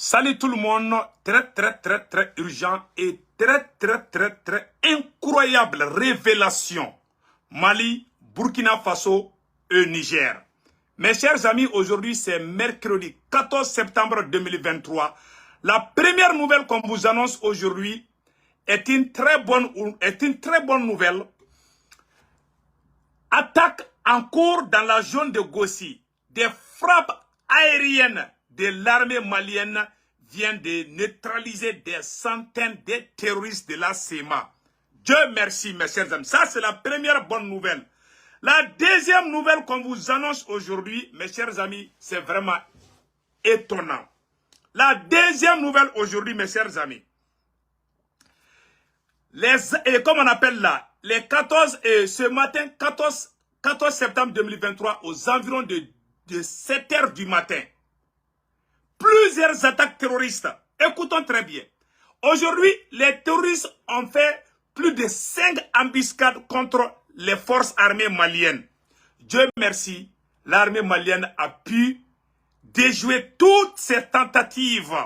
Salut tout le monde, très urgent et très incroyable révélation. Mali, Burkina Faso et Niger. Mes chers amis, aujourd'hui c'est mercredi 14 septembre 2023. La première nouvelle qu'on vous annonce aujourd'hui est une très bonne nouvelle. Attaque en cours dans la zone de Gossi. Des frappes aériennes de l'armée malienne viennent de neutraliser des centaines de terroristes de la CEMA. Dieu merci, mes chers amis. Ça, c'est la première bonne nouvelle. La deuxième nouvelle qu'on vous annonce aujourd'hui, mes chers amis, c'est vraiment étonnant. La deuxième nouvelle aujourd'hui, mes chers amis, comme on appelle là, les 14, ce matin, 14 septembre 2023, aux environs de 7 h du matin, plusieurs attaques terroristes. Écoutons très bien. Aujourd'hui, les terroristes ont fait plus de 5 embuscades contre les forces armées maliennes. Dieu merci, l'armée malienne a pu déjouer toutes ces tentatives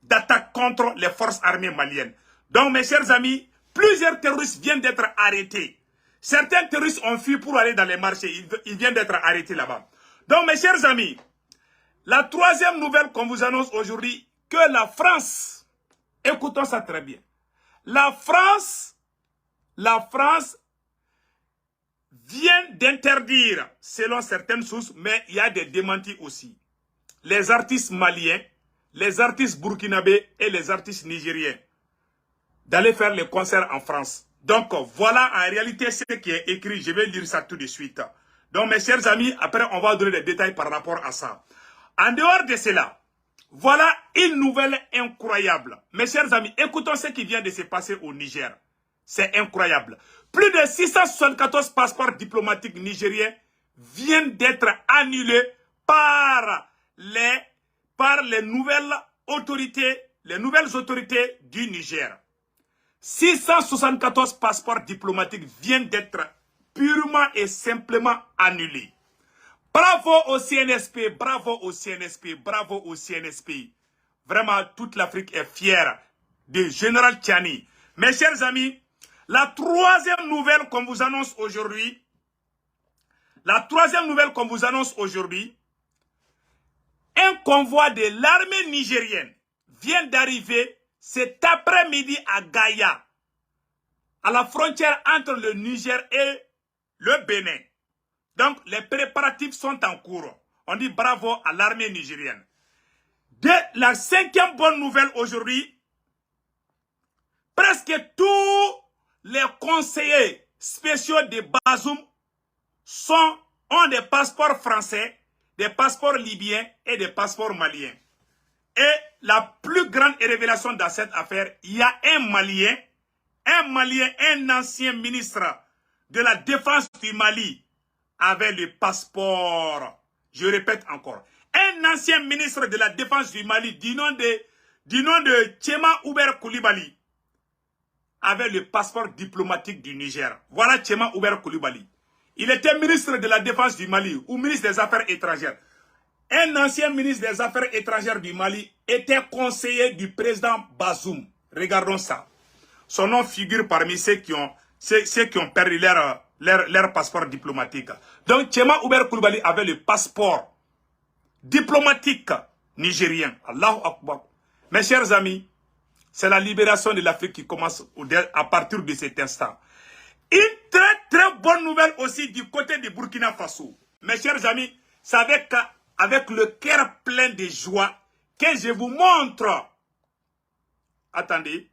d'attaque contre les forces armées maliennes. Donc, mes chers amis, plusieurs terroristes viennent d'être arrêtés. Certains terroristes ont fui pour aller dans les marchés. Ils viennent d'être arrêtés là-bas. Donc, mes chers amis, la troisième nouvelle qu'on vous annonce aujourd'hui, que la France, écoutons ça très bien, la France vient d'interdire, selon certaines sources, mais il y a des démentis aussi, les artistes maliens, les artistes burkinabés et les artistes nigériens d'aller faire les concerts en France. Donc, voilà en réalité ce qui est écrit. Je vais lire ça tout de suite. Donc, mes chers amis, après, on va donner des détails par rapport à ça. En dehors de cela, voilà une nouvelle incroyable. Mes chers amis, écoutons ce qui vient de se passer au Niger. C'est incroyable. Plus de 674 passeports diplomatiques nigériens viennent d'être annulés par les nouvelles autorités du Niger. 674 passeports diplomatiques viennent d'être purement et simplement annulés. Bravo au CNSP, bravo au CNSP, bravo au CNSP. Vraiment, toute l'Afrique est fière du général Tchani. Mes chers amis, la troisième nouvelle qu'on vous annonce aujourd'hui, un convoi de l'armée nigérienne vient d'arriver cet après-midi à Gaïa, à la frontière entre le Niger et le Bénin. Donc, les préparatifs sont en cours. On dit bravo à l'armée nigérienne. La cinquième bonne nouvelle aujourd'hui, presque tous les conseillers spéciaux de Bazoum ont des passeports français, des passeports libyens et des passeports maliens. Et la plus grande révélation dans cette affaire, il y a un Malien, un ancien ministre de la Défense du Mali, avec le passeport, je répète encore, un ancien ministre de la Défense du Mali du nom de Tchema Ouber Koulibaly, avec le passeport diplomatique du Niger. Voilà Tchema Ouber Koulibaly. Il était ministre de la Défense du Mali ou ministre des Affaires étrangères. Un ancien ministre des Affaires étrangères du Mali était conseiller du président Bazoum. Regardons ça. Son nom figure parmi ceux qui ont perdu leur passeport diplomatique. Donc, Tchema Ouber Koulibaly avait le passeport diplomatique nigérien. Allahu Akbar. Mes chers amis, c'est la libération de l'Afrique qui commence à partir de cet instant. Une très bonne nouvelle aussi du côté du Burkina Faso. Mes chers amis, c'est avec le cœur plein de joie que je vous montre. Attendez.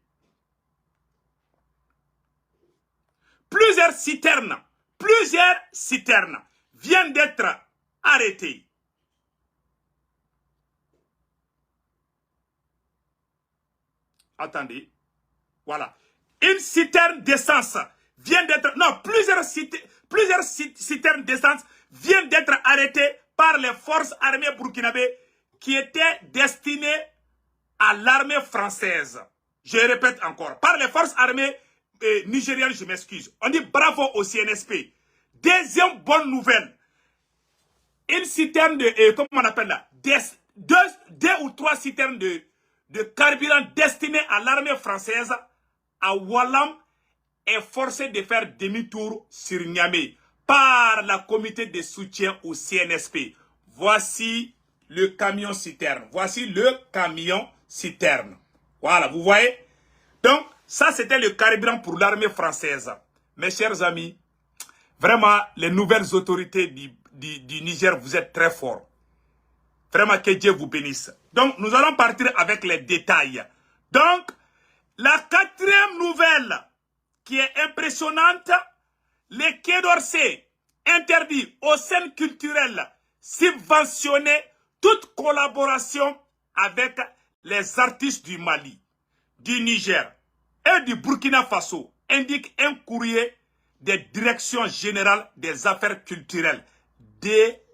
Plusieurs citernes viennent d'être arrêtées. Attendez. Voilà. Une citerne d'essence vient d'être... Non, plusieurs citernes d'essence viennent d'être arrêtées par les forces armées burkinabées qui étaient destinées à l'armée française. Je répète encore. Par les forces armées nigériennes, je m'excuse. On dit bravo au CNSP. Deuxième bonne nouvelle. Une citerne de... comment on appelle là? Deux ou trois citernes de carburant destiné à l'armée française à Walam est forcé de faire demi-tour sur Niamey par la comité de soutien au CNSP. Voici le camion citerne. Voici le camion citerne. Voilà, vous voyez? Donc, ça c'était le carburant pour l'armée française. Mes chers amis, vraiment, les nouvelles autorités du Niger, vous êtes très forts. Vraiment, que Dieu vous bénisse. Donc, nous allons partir avec les détails. Donc, la quatrième nouvelle qui est impressionnante, les Quai d'Orsay interdit aux scènes culturelles subventionner toute collaboration avec les artistes du Mali, du Niger et du Burkina Faso, indique un courrier des directions générales des affaires culturelles, DRAC.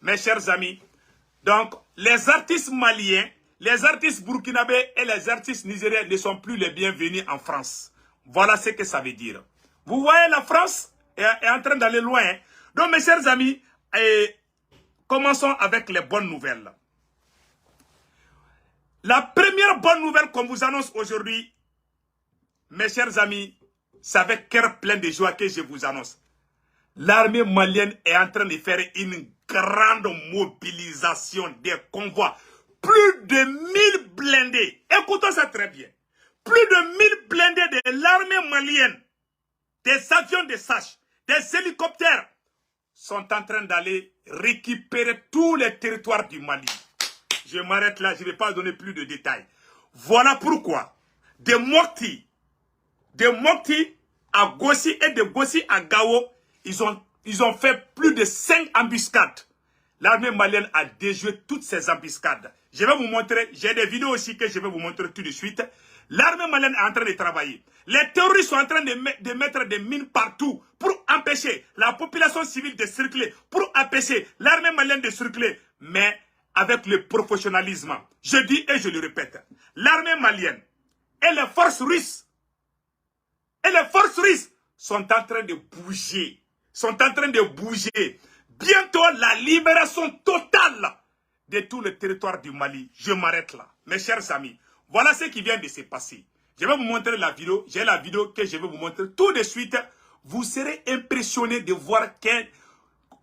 Mes chers amis, donc les artistes maliens, les artistes burkinabés et les artistes nigériens ne sont plus les bienvenus en France. Voilà ce que ça veut dire. Vous voyez, la France est en train d'aller loin. Donc mes chers amis, commençons avec les bonnes nouvelles. La première bonne nouvelle qu'on vous annonce aujourd'hui, mes chers amis, c'est avec cœur plein de joie que je vous annonce. L'armée malienne est en train de faire une grande mobilisation des convois. Plus de 1000 blindés. Écoutons ça très bien. Plus de 1000 blindés de l'armée malienne, des avions de SACH, des hélicoptères, sont en train d'aller récupérer tous les territoires du Mali. Je m'arrête là, je ne vais pas donner plus de détails. Voilà pourquoi de Mokti à Gossi et de Gossi à Gao, ils ont fait plus de 5 embuscades. L'armée malienne a déjoué toutes ces embuscades. Je vais vous montrer, j'ai des vidéos aussi que je vais vous montrer tout de suite. L'armée malienne est en train de travailler. Les terroristes sont en train de mettre des mines partout pour empêcher la population civile de circuler, pour empêcher l'armée malienne de circuler. Mais avec le professionnalisme, je dis et je le répète, l'armée malienne et les forces russes, sont en train de bouger. Bientôt, la libération totale de tout le territoire du Mali. Je m'arrête là. Mes chers amis, voilà ce qui vient de se passer. Je vais vous montrer la vidéo. J'ai la vidéo que je vais vous montrer tout de suite. Vous serez impressionnés de voir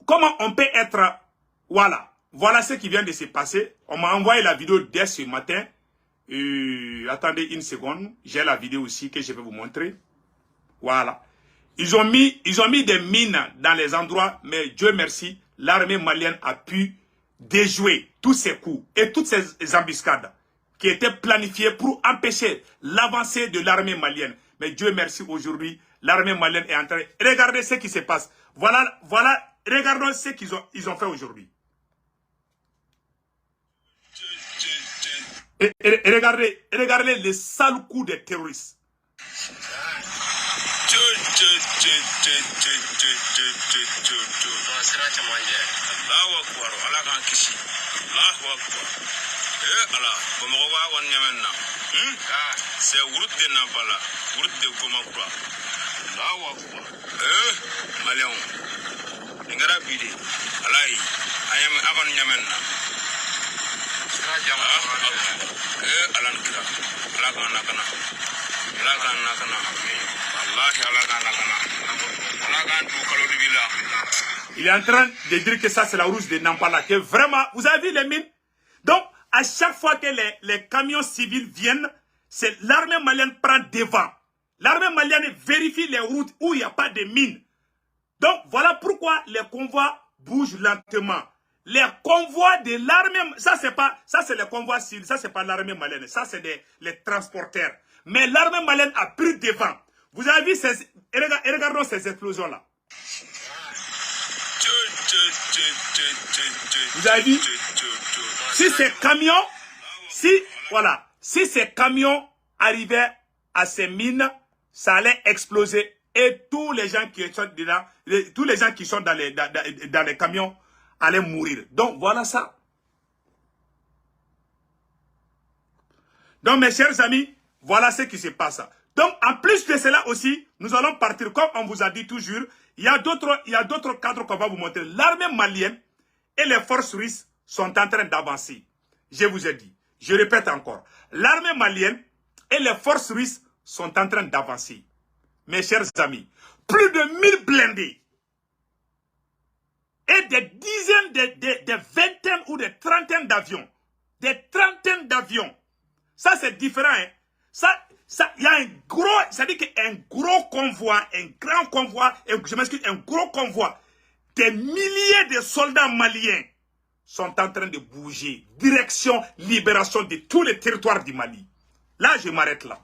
comment on peut être... Voilà. Voilà ce qui vient de se passer. On m'a envoyé la vidéo dès ce matin. Attendez une seconde. J'ai la vidéo aussi que je vais vous montrer. Voilà. Ils ont mis des mines dans les endroits, mais Dieu merci, l'armée malienne a pu déjouer tous ces coups et toutes ces embuscades qui étaient planifiées pour empêcher l'avancée de l'armée malienne. Mais Dieu merci, aujourd'hui, l'armée malienne est en train... Regardez ce qui se passe. Voilà, regardons ce qu'ils ont fait aujourd'hui. Et regardez les sales coups des terroristes. Il est en train de dire que ça c'est la route de Nampala, que vraiment, vous avez vu les mines? Donc, à chaque fois que les camions civils viennent, c'est l'armée malienne prend devant. L'armée malienne vérifie les routes où il n'y a pas de mines. Donc, voilà pourquoi les convois bougent lentement. Les convois de l'armée, ça c'est les convois civils, ça c'est pas l'armée malienne, ça c'est les transporteurs. Mais l'armée malienne a pris devant. Vous avez vu regardons ces explosions-là. Vous avez vu? Si ces camions arrivaient à ces mines, ça allait exploser et tous les gens qui sont dedans, tous les gens qui sont dans les camions allaient mourir. Donc voilà ça. Donc mes chers amis, voilà ce qui se passe. Donc en plus de cela aussi, nous allons partir comme on vous a dit toujours. Il y a d'autres cadres qu'on va vous montrer. L'armée malienne et les forces russes sont en train d'avancer. Je vous ai dit. Je répète encore, l'armée malienne et les forces russes sont en train d'avancer. Mes chers amis, plus de 1000 blindés et des dizaines, des vingtaines ou des trentaines d'avions. Des trentaines d'avions. Ça, c'est différent. Hein? Il y a un gros, c'est-à-dire qu'un gros convoi, un grand convoi, je m'excuse, un gros convoi, des milliers de soldats maliens sont en train de bouger. Direction, libération de tous les territoires du Mali. Là, je m'arrête là.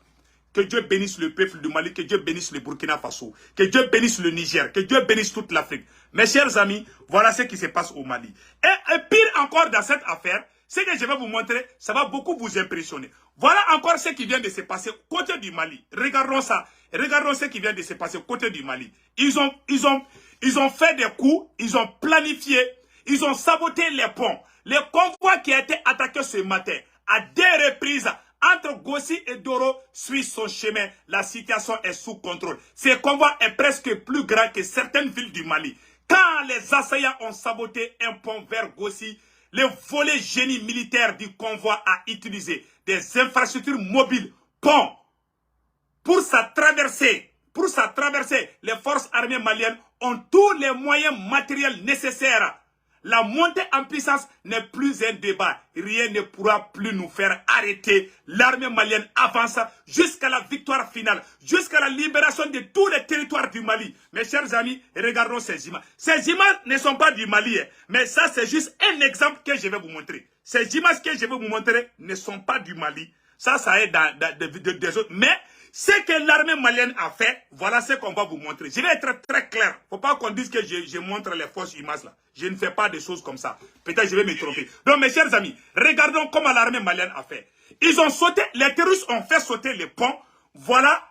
Que Dieu bénisse le peuple du Mali, que Dieu bénisse le Burkina Faso, que Dieu bénisse le Niger, que Dieu bénisse toute l'Afrique. Mes chers amis, voilà ce qui se passe au Mali. Et pire encore dans cette affaire, ce que je vais vous montrer, ça va beaucoup vous impressionner. Voilà encore ce qui vient de se passer côté du Mali. Regardons ça. Regardons ce qui vient de se passer côté du Mali. Ils ont fait des coups, ils ont planifié, ils ont saboté les ponts. Les convois qui a été attaqué ce matin, à 2 reprises, entre Gossi et Doro, suit son chemin. La situation est sous contrôle. Ce convoi est presque plus grand que certaines villes du Mali. Quand les assaillants ont saboté un pont vers Gossi, le volet génie militaire du convoi a utilisé des infrastructures mobiles, ponts, pour sa traversée. Les forces armées maliennes ont tous les moyens matériels nécessaires. La montée en puissance n'est plus un débat. Rien ne pourra plus nous faire arrêter. L'armée malienne avance jusqu'à la victoire finale, jusqu'à la libération de tous les territoires du Mali. Mes chers amis, regardons ces images. Ces images ne sont pas du Mali, mais ça c'est juste un exemple que je vais vous montrer. Ces images que je vais vous montrer ne sont pas du Mali. Ça est des autres. Mais ce que l'armée malienne a fait, voilà ce qu'on va vous montrer. Je vais être très clair. Il ne faut pas qu'on dise que je montre les fausses images là. Je ne fais pas des choses comme ça. Peut-être je vais me tromper. Donc mes chers amis, regardons comment l'armée malienne a fait. Ils ont sauté, les terroristes ont fait sauter les ponts. Voilà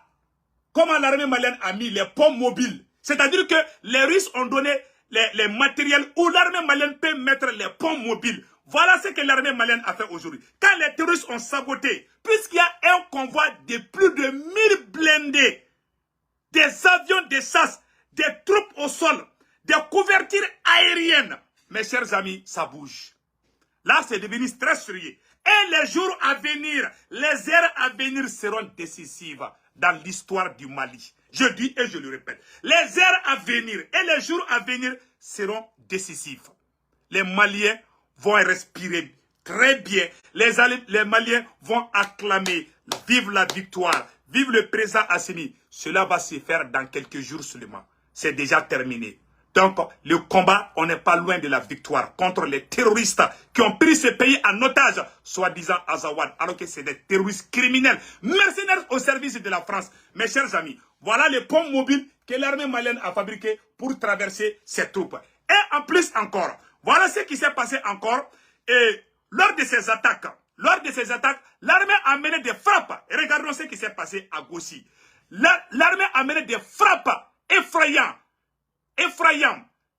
comment l'armée malienne a mis les ponts mobiles. C'est-à-dire que les Russes ont donné les matériels où l'armée malienne peut mettre les ponts mobiles. Voilà ce que l'armée malienne a fait aujourd'hui. Quand les terroristes ont saboté, puisqu'il y a un convoi de plus de 1000 blindés, des avions de chasse, des troupes au sol, des couvertures aériennes, mes chers amis, ça bouge. Là, c'est devenu très sérieux. Et les jours à venir, les heures à venir seront décisives dans l'histoire du Mali. Je dis et je le répète. Les heures à venir et les jours à venir seront décisifs. Les Maliens vont respirer très bien. Les Maliens vont acclamer. Vive la victoire. Vive le président Assimi. Cela va se faire dans quelques jours seulement. C'est déjà terminé. Donc, le combat, on n'est pas loin de la victoire contre les terroristes qui ont pris ce pays en otage, soi-disant Azawad, alors que c'est des terroristes criminels, mercenaires au service de la France. Mes chers amis, voilà les ponts mobiles que l'armée malienne a fabriqués pour traverser ses troupes. Et en plus encore, voilà ce qui s'est passé encore. Et lors de ces attaques, l'armée a mené des frappes. Et regardons ce qui s'est passé à Gossi. L'armée a mené des frappes effrayantes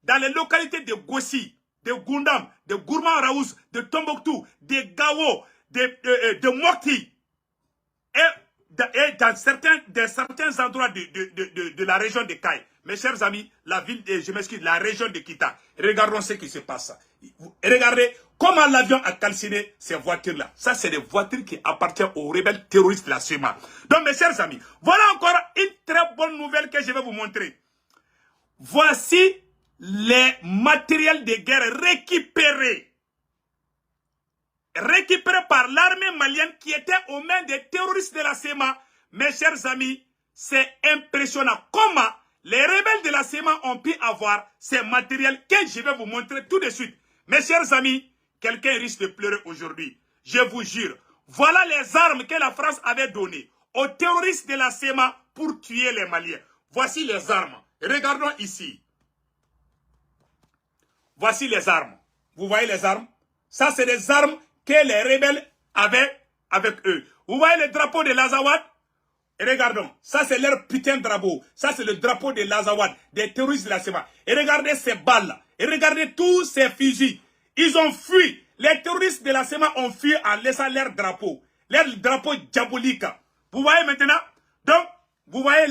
dans les localités de Gossi, de Gundam, de Gourmand Raouz, de Tombouctou, de Gao, de Mokti. Et dans certains endroits de la région de Kaye. Mes chers amis, la région de Kita. Regardons ce qui se passe. Regardez comment l'avion a calciné ces voitures-là. Ça, c'est des voitures qui appartiennent aux rebelles terroristes de la SEMA. Donc, mes chers amis, voilà encore une très bonne nouvelle que je vais vous montrer. Voici les matériels de guerre récupérés par l'armée malienne qui était aux mains des terroristes de la SEMA. Mes chers amis, c'est impressionnant comment les rebelles de la SEMA ont pu avoir ces matériels que je vais vous montrer tout de suite. Mes chers amis, quelqu'un risque de pleurer aujourd'hui. Je vous jure, voilà les armes que la France avait données aux terroristes de la SEMA pour tuer les Maliens. Voici les armes. Regardons ici. Voici les armes. Vous voyez les armes? Ça, c'est des armes que les rebelles avaient avec eux. Vous voyez le drapeau de l'Azawad? Et regardons, ça c'est leur putain de drapeau. Ça c'est le drapeau de l'Azawad, des terroristes de la SEMA. Et regardez ces balles. Et regardez tous ces fusils. Ils ont fui. Les terroristes de la SEMA ont fui en laissant leur drapeau diabolique. Vous voyez maintenant? Donc, vous voyez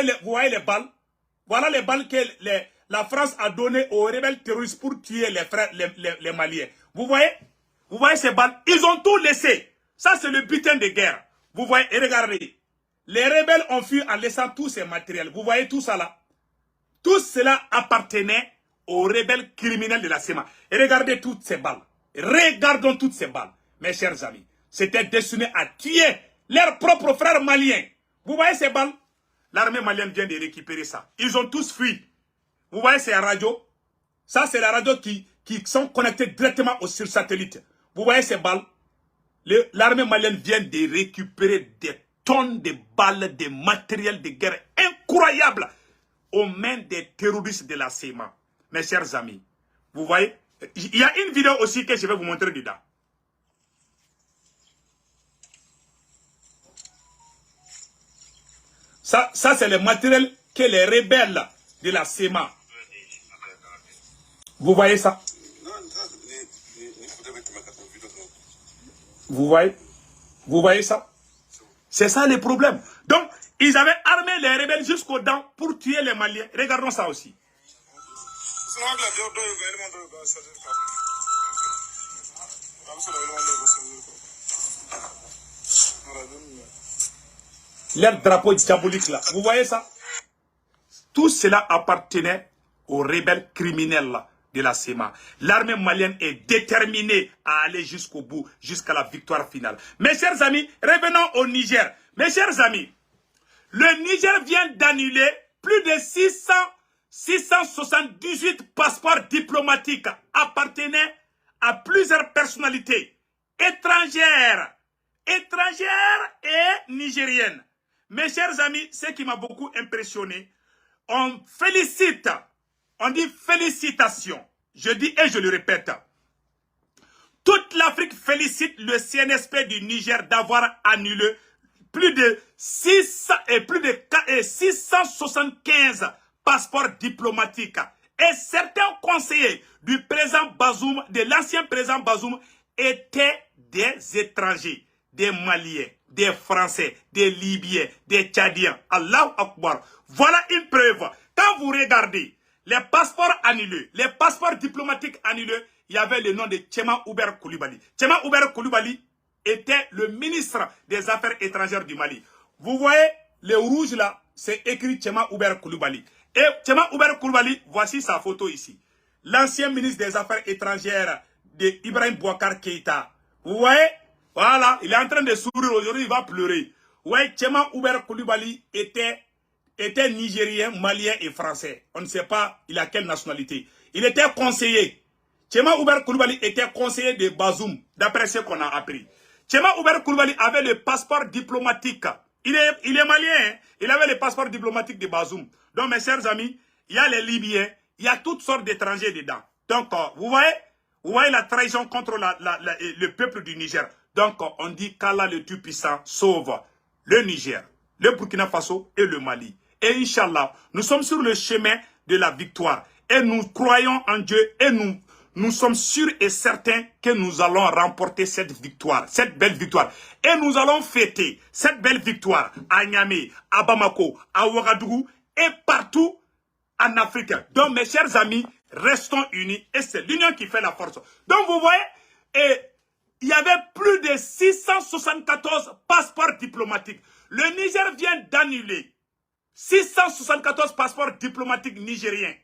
les balles. Voilà les balles que la France a données aux rebelles terroristes pour tuer les Maliens. Vous voyez ces balles? Ils ont tout laissé. Ça, c'est le butin de guerre. Vous voyez, et regardez. Les rebelles ont fui en laissant tous ces matériels. Vous voyez tout ça là? Tout cela appartenait aux rebelles criminels de la CEMA. Et regardez toutes ces balles. Regardons toutes ces balles. Mes chers amis, c'était destiné à tuer leurs propres frères maliens. Vous voyez ces balles? L'armée malienne vient de récupérer ça. Ils ont tous fui. Vous voyez ces radios? Ça, c'est la radio qui sont connectées directement au satellite. Vous voyez ces balles? L'armée malienne vient de récupérer des tonnes de balles, de matériel de guerre incroyables aux mains des terroristes de la CEMA. Mes chers amis, vous voyez? Il y a une vidéo aussi que je vais vous montrer dedans. Ça c'est le matériel que les rebelles de la CEMA. Vous voyez ça? Vous voyez? Vous voyez ça? C'est ça le problème. Donc, ils avaient armé les rebelles jusqu'aux dents pour tuer les Maliens. Regardons ça aussi. Leur drapeau diabolique là. Vous voyez ça? Tout cela appartenait aux rebelles criminels là, de la CEMA. L'armée malienne est déterminée à aller jusqu'au bout, jusqu'à la victoire finale. Mes chers amis, revenons au Niger. Mes chers amis, le Niger vient d'annuler plus de 678 passeports diplomatiques appartenant à plusieurs personnalités étrangères et nigériennes. Mes chers amis, ce qui m'a beaucoup impressionné, on félicite, on dit félicitations. Je dis et je le répète. Toute l'Afrique félicite le CNSP du Niger d'avoir annulé plus de 675 passeports diplomatiques. Et certains conseillers du président Bazoum, de l'ancien président Bazoum, étaient des étrangers, des Maliens, des Français, des Libyens, des Tchadiens. Allahu Akbar. Voilà une preuve. Quand vous regardez les passeports annulés, les passeports diplomatiques annulés, il y avait le nom de Tchema Oubert Koulibaly. Tchema Oubert Koulibaly était le ministre des Affaires étrangères du Mali. Vous voyez, le rouge là, c'est écrit Tchema Oubert Koulibaly. Et Tchema Oubert Koulibaly, voici sa photo ici. L'ancien ministre des Affaires étrangères de Ibrahim Boubacar Keïta. Vous voyez? Voilà, il est en train de sourire aujourd'hui, il va pleurer. Ouais, Tchema Oubert Koulibaly était nigérien, malien et français. On ne sait pas il a quelle nationalité. Il était conseiller. Tchema Oubert Koulibaly était conseiller de Bazoum, d'après ce qu'on a appris. Tchema Oubert Koulibaly avait le passeport diplomatique. Il est malien, hein? Il avait le passeport diplomatique de Bazoum. Donc, mes chers amis, il y a les Libyens, il y a toutes sortes d'étrangers dedans. Donc, vous voyez la trahison contre le peuple du Niger. Donc, on dit qu'Allah le Tout-Puissant sauve le Niger, le Burkina Faso et le Mali. Et Inch'Allah, nous sommes sur le chemin de la victoire. Et nous croyons en Dieu et nous sommes sûrs et certains que nous allons remporter cette victoire, cette belle victoire. Et nous allons fêter cette belle victoire à Niamey, à Bamako, à Ouagadougou et partout en Afrique. Donc, mes chers amis, restons unis et c'est l'union qui fait la force. Donc, vous voyez, il y avait plus de 674 passeports diplomatiques. Le Niger vient d'annuler 674 passeports diplomatiques nigériens.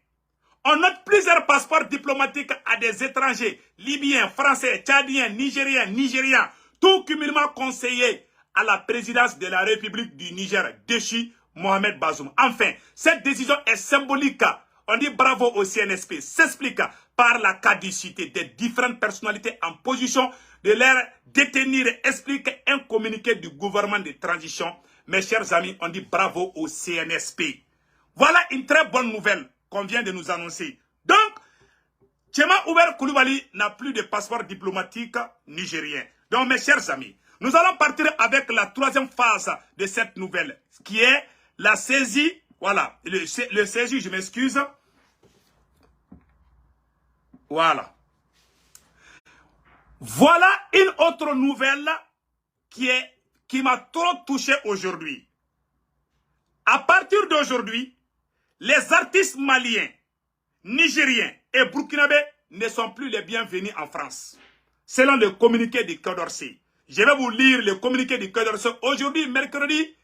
On note plusieurs passeports diplomatiques à des étrangers, libyens, français, tchadiens, nigériens, tout cumulément conseillés à la présidence de la République du Niger, Déchi Mohamed Bazoum. Enfin, cette décision est symbolique. On dit bravo au CNSP, s'explique par la caducité des différentes personnalités en position de les détenir et explique un communiqué du gouvernement de transition. Mes chers amis, on dit bravo au CNSP. Voilà une très bonne nouvelle qu'on vient de nous annoncer. Donc, Tchema Oubert Koulibaly n'a plus de passeport diplomatique nigérien. Donc, mes chers amis, nous allons partir avec la troisième phase de cette nouvelle, qui est la saisie. Voilà, le saisie, je m'excuse. Voilà. Voilà une autre nouvelle qui m'a trop touché aujourd'hui. À partir d'aujourd'hui, les artistes maliens, nigériens et burkinabés ne sont plus les bienvenus en France. Selon le communiqué du Quai d'Orsay. Je vais vous lire le communiqué du Quai d'Orsay. Aujourd'hui, mercredi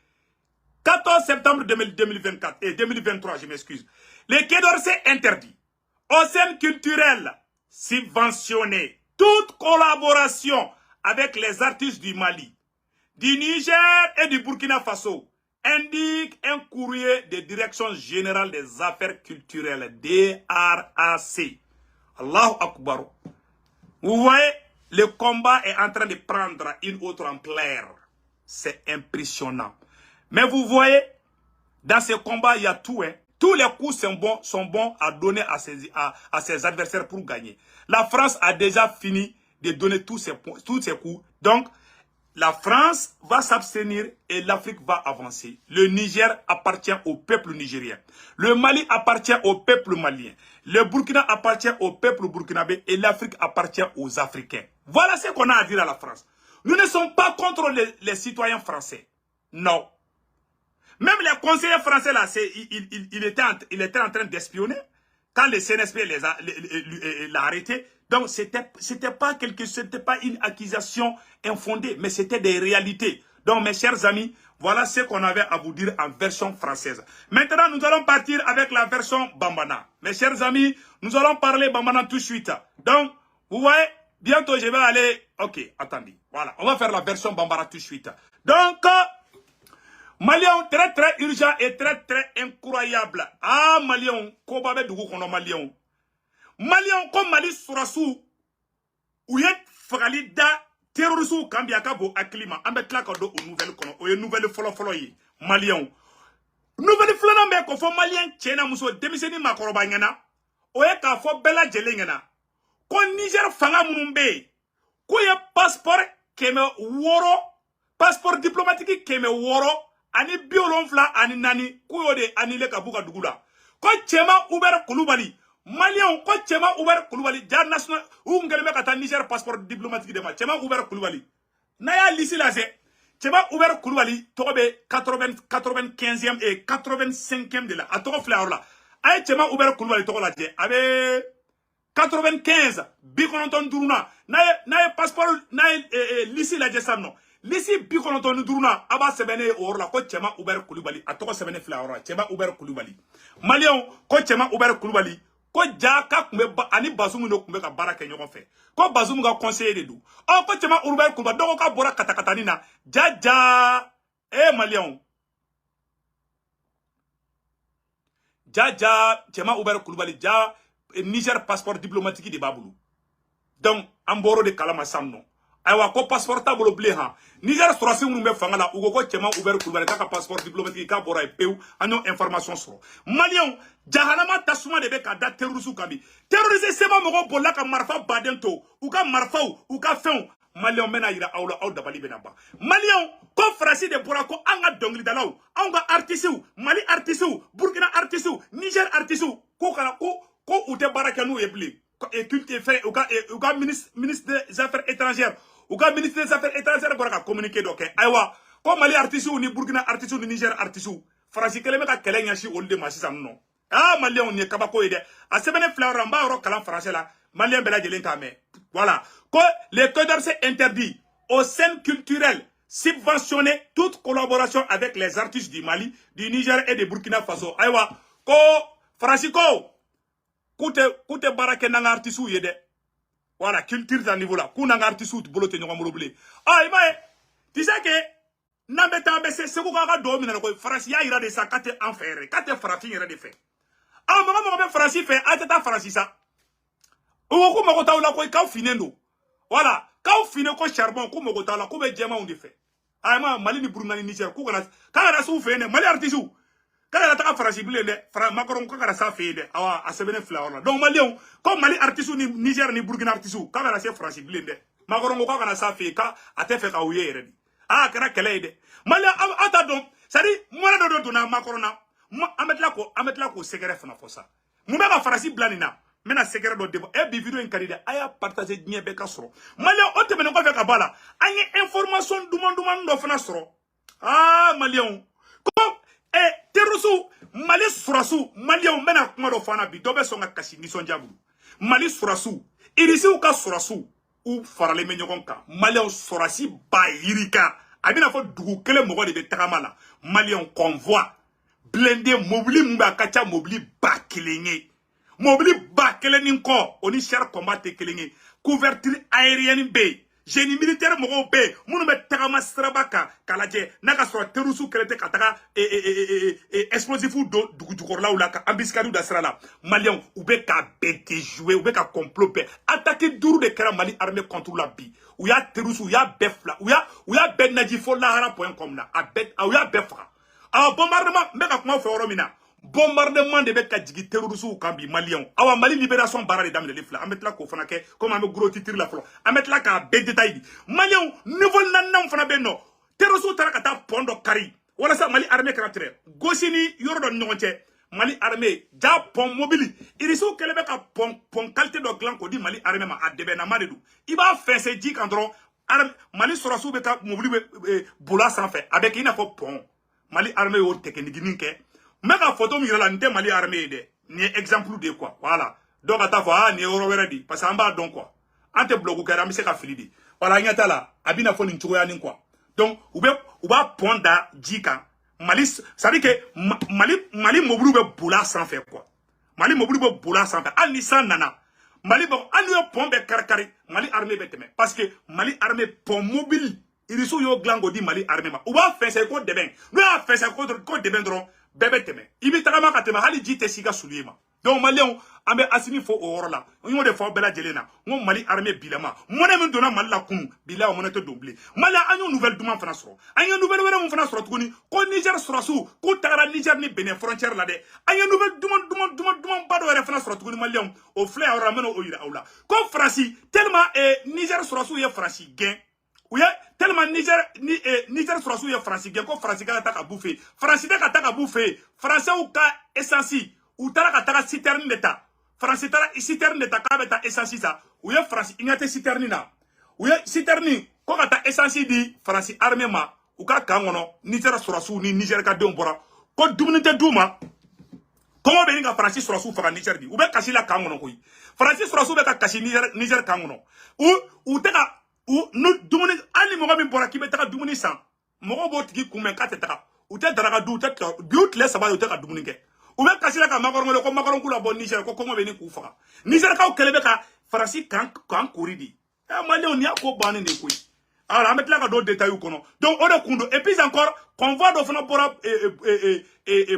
14 septembre 2024 et 2023, je m'excuse. Le Quai d'Orsay interdit aux scènes culturelles subventionnées toute collaboration avec les artistes du Mali, du Niger et du Burkina Faso, indique un courrier de Direction Générale des Affaires Culturelles, DRAC. Allahu Akbar. Vous voyez, le combat est en train de prendre une autre ampleur. C'est impressionnant. Mais vous voyez, dans ce combat, il y a tout. Hein. Tous les coups sont bons à donner à ses adversaires pour gagner. La France a déjà fini de donner tous ses coups. Donc, la France va s'abstenir et l'Afrique va avancer. Le Niger appartient au peuple nigérien. Le Mali appartient au peuple malien. Le Burkina appartient au peuple burkinabé et l'Afrique appartient aux Africains. Voilà ce qu'on a à dire à la France. Nous ne sommes pas contre les citoyens français. Non. Même les conseillers français, là, il était en train d'espionner quand le CNSP l'a arrêté. Donc, c'était pas une accusation infondée, mais c'était des réalités. Donc, mes chers amis, voilà ce qu'on avait à vous dire en version française. Maintenant, nous allons partir avec la version Bambana. Mes chers amis, nous allons parler Bambana tout de suite. Donc, vous voyez, bientôt je vais aller... Ok, attendez. Voilà, on va faire la version Bambana tout de suite. Donc... Malion très très urgent et très très incroyable. Ah Malion, kobabe dugu kono Malion. Malion comme Mali surasu ou yet fagali da terrorisme kambia kabo aklima ambe klaka do o nouvelle kono o nouvelle folo yi Malion. Nouvelle flana be ko fo Malien tchena muso demiseni makoroba ngana o ye ka fo bela jele ngana. Ko Niger fanga munumbe ko ye passeport keme woro passeport diplomatique keme woro ani biolonfla ani nani kuyode ani le kabuka dugula ko chema Uber Kulubali Malien ko chema Uber Kulubali jar national ungelme kata Niger passeport diplomatique de ma chema Uber Kulubali naya lisi la se chema Uber Kulubali tobe 95e et 85e de la atoko fleur la ay chema Uber Kulubali toko la je abe 95 bikonton duruna naye passeport naye lisi la je samno Lisi bikonoton duruna aba sebene orla ko chema Uber Kulubali atoko sebene flora chema Uber Kulubali Malion ko chema Uber Kulubali ko jaka kumbe ani Bazoum no kumbe ka baraka nyogon fe ko Bazoum ga conseiller de dou ko chema Uber Kulubali doko ka bora katakatani na jaja Malion jaja chema Uber Kulubali ja Niger passeport diplomatique de babulu donc amboro de kalama samno aywa ko passeport tablo blé ha Niger surasi ngumbe fangala ugo ko chema Uber Kulubali ka passeport diplomatique ka bora peu anyo information sur Malien jahanama tasuma de be ka da terrorisme kabi terrorisme sema mogo bolla ka marfa badento u ka marfa u ka fen Malien mena ira awla aw dabali benaba Malien ko frasi de bora ko anga dongli dalaw anga artiste Mali artiste Burkina artiste Niger artiste ko kana ko ute barakanu ebli et culte fait au cas ministre des affaires étrangères ou cas ministre des affaires étrangères bora communiquer donc aywa ko Mali artiste ni Burkina artiste ni Niger artiste France keleme ka kelenya shi olde masisa non ah Malien on est kabako ide a sebene fleur mba ro kalam français là Malien bela jelen kame voilà ko le Quai d'Orsay interdit aux scènes culturelles subventionner toute collaboration avec les artistes du Mali, du Niger et du Burkina Faso aywa ko Francisco Koute barake nanga artisu yede. Voilà, culture dans niveau là. Kou nanga artisu tu bolote nyonga moloble. Ah, imae. Tu sais que nambeta mbese sekou kaka domina ko France ya ira de sa kate enfer. Kate frafi ira de fait. Ah, maman mo France fait atata France ça. O ko mo ta la ko ka finendo. Voilà, ka fine ko charbon ko mo ta la ko be jema on de fait. Ah, ma Mali ni Burkina ni Niger ko kana su fe ne Mali artisu. Quand elle a fait un Macron, quand elle a fait un sebene flower. Donc, Malien, comme Mali artiste, ni Niger, ni Burkina artiste, quand elle a fait Francis Blinde, Macron, quand elle a fait un fait un ouïe. Ah, qu'elle a aidé. Malien, attends, ça dit, moi, je donne Macron, amet la ko secret fana fosa. Mouba ka Francis Blanina, mena secret do débat. Et vidéo en candidat, aya partager bien beka soro. Malien, on te mène quoi avec Abala. Anye information dumande do fana soro. Ah, Malien, comme terrorisme Mali surasu Malien mena kuma do fana bi dobe songa kasi ni sonjabu Mali surasu irisi uka surasu ou farale me ɲɔgɔn kan malien sorasi ba yirika a bɛna fɔ dugu kelen mɔgɔ de bɛ tagama la malien convoi blindé mobili mun bɛ a ka ca mobili ba kelen ye mobili ba kelen ni kɔ o ni char combat tɛ kelen ye couverture aérienne bɛ yen génie militaire mɔgɔw bɛ yen minnu bɛ tagama siraba kan k'a lajɛ n'a ka sɔrɔ terroriste kɛlɛ tɛ ka taga explosif don dugu jukɔrɔlaw la ka embuscade da sira la malien u bɛ k'a bɛɛ déjouer u bɛ ka complot bɛɛ attaque 5 de kɛra Mali armée contre la bi u y'a terroriste u y'a bɛɛ fila u y'a bɛɛ naji fo lahara.com na u y'a bɛɛ faga bombardement n bɛ ka kuma fɛ yɔrɔ min na bombardement de bɛ ka jigin terroriste kan bi malien awa Mali libération baara de daminɛlen filɛ an bɛ tila k'o fana kɛ comme an bɛ gros titre la fɔlɔ an bɛ tila k'a bɛɛ détail di malien niveau 4 fana bɛ yen nɔ terroriste taara ka taa pont dɔ kari walasa Mali armée kana tɛrɛ gauche ni yɔrɔ dɔ ni ɲɔgɔn cɛ Mali armée ja pont mobile irisiw kɛlɛ bɛ ka pont qualité dɔ dilan k'o di Mali armée ma a dɛbɛnama de don i b'a fɛnsɛ ji kan dɔrɔn Mali sɔrɔsiw bɛ ka mobile bɛ bola sanfɛ a bɛ kɛ i n'a fɔ pont Mali armée y'o technique kɛ mais ka photo mi yɛrɛ la Mali armée de ni exemple de quoi voilà donc ka taa fɔ ni yɔrɔ wɛrɛ di parce que an b'a dɔn quoi an tɛ bloc kɛra an bɛ se ka fili di voilà ɲɛ t'a la a bɛna fɔ nin cogoya nin quoi donc u b'a pont da ji kan Mali ça veut dire que Mali mobile bɛ bola sanfɛ quoi Mali mobile bɛ bola sanfɛ hali ni san nana Mali bon hali n'o pont bɛ kari Mali armée bɛ tɛmɛ parce que Mali armée pont mobile irisiw y'o dilan k'o di Mali armée ma u b'a fɛnsɛ ko dɛbɛn n'u y'a fɛnsɛ ko dɛbɛn dɔrɔn bɛɛ bɛ tɛmɛ i bɛ tagama ka tɛmɛ hali ji tɛ s'i ka sulu ye ma donc malien an bɛ Asimi fɔ o yɔrɔ la n y'o de fɔ bɛɛ lajɛlen na n ko Mali armée bilama mɔnɛ min donna Mali la kunun bilahi o mɔnɛ tɛ don bilen malien an y'o nouvelle duman fana sɔrɔ an ye nouvelle wɛrɛ mun fana sɔrɔ tuguni ko Niger sɔrɔsiw k'u tagara Niger ni Benin frontière la dɛ an ye nouvelle duman ba dɔ yɛrɛ fana sɔrɔ tuguni malien o filɛ yɔrɔ la n bɛna o yira aw la ko Faransi tellement Niger sɔrɔsiw ye Faransi gɛn u ye tellement Niger sɔrɔsiw ye Faransi gɛn ko Faransi ka taa ka b'u fɛ yen Faransi tɛ ka taa ka b'u fɛ yen Français ka essence u taara ka taga citerne de ta Faransi taara citerne de ta k'a bɛ taa essence sa u ye Faransi i ɲɛ tɛ citerne na u ye citerne ko ka taa essence di Faransi armée ma u ka kan kɔnɔ Niger sɔrɔsiw ni Niger ka denw bɔra ko dumuni tɛ d'u ma kɔngɔ bɛ nin ka Faransi sɔrɔsiw faga Niger di u bɛ kasi la kan kɔnɔ koyi Faransi sɔrɔsiw bɛ ka kasi Niger kan kɔnɔ u tɛ ka dumuni hali mɔgɔ min bɔra k'i bɛ taga dumuni san mɔgɔ b'o tigi kunbɛn k'a tɛ taga u tɛ daraka dun u tɛ bi u tile 3 u tɛ ka dumuni kɛ u bɛ kasi la ka makɔrɔn wele ko makɔrɔn k'u la bɔ Niger ko kɔngɔ bɛ nin k'u faga Nigerkaw kɛlɛ bɛ ka Faransi kan kori di malien ni y'a ko bannen de koyi alors an bɛ tila ka don détails kɔnɔ donc o de kun don et puis encore convoi dɔ fana bɔra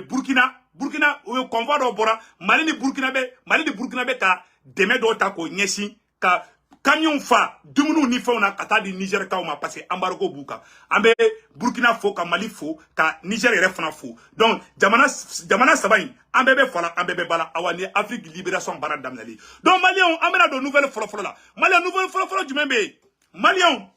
Burkina o ye convoi dɔ bɔra Mali ni Burkina bɛ ka dɛmɛ dɔw ta k'o ɲɛsin ka camion fa dumuniw ni fɛnw na ka taa di Nigerkaw ma parce que embargo b'u kan an bɛ Burkina fo ka Mali fo ka Niger yɛrɛ fana fo donc jamana saba in an bɛɛ bɛ fala an bɛɛ bɛ bala awa ni Afrique libération baara daminɛlen donc malien an bɛna don nouvelle fɔlɔfɔlɔ la malien nouvelle fɔlɔfɔlɔ jumɛn bɛ yen malien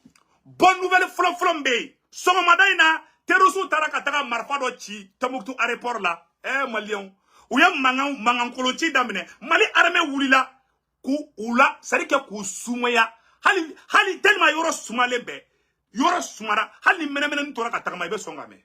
bonne nouvelle fɔlɔfɔlɔ min bɛ yen sɔgɔmada in na terroriste taara ka taga marifa dɔ ci Tombouctou aéroport la malien u ye mankankolon ci daminɛ Mali armée wulila k'u la c'est-à-dire que k'u sumaya hali tellement yɔrɔ sumalen bɛɛ yɔrɔ sumara hali ni mɛnɛmɛnɛni tora ka tagama i bɛ sɔn ka mɛn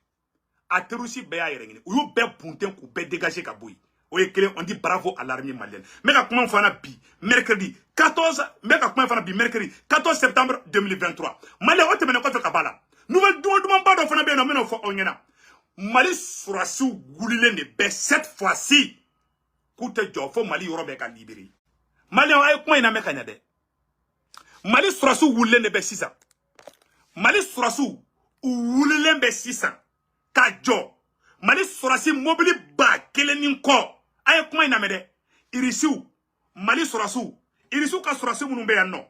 a terroriste bɛɛ y'a yɛrɛ ɲini u y'u bɛɛ bunten k'u bɛɛ dégager ka bɔ yen o ye kelen on dit bravo à l'armée malienne n bɛ ka kuma fana bi mercredi 14 septembre 2023 Mali o tɛmɛnen kɔfɛ ka b'a la nouvelle dumanba dɔ fana bɛ yen nɔ n bɛn'o fɔ aw ɲɛna Mali sɔrɔsiw wulilen de bɛɛ cette fois-ci k'u tɛ jɔ fo Mali yɔrɔ bɛɛ ka libérer Malien a ye kuma in lamɛn ka ɲɛ dɛ Mali sɔrɔsiw wulilen de bɛ sisan Mali sɔrɔsiw u wulilen bɛ sisan ka jɔ Mali sɔrɔsi mobili 1000 ni kɔ a ye kuma in lamɛn dɛ irisiw Mali sɔrɔsiw irisiw ka sɔrɔsi minnu bɛ yan nɔ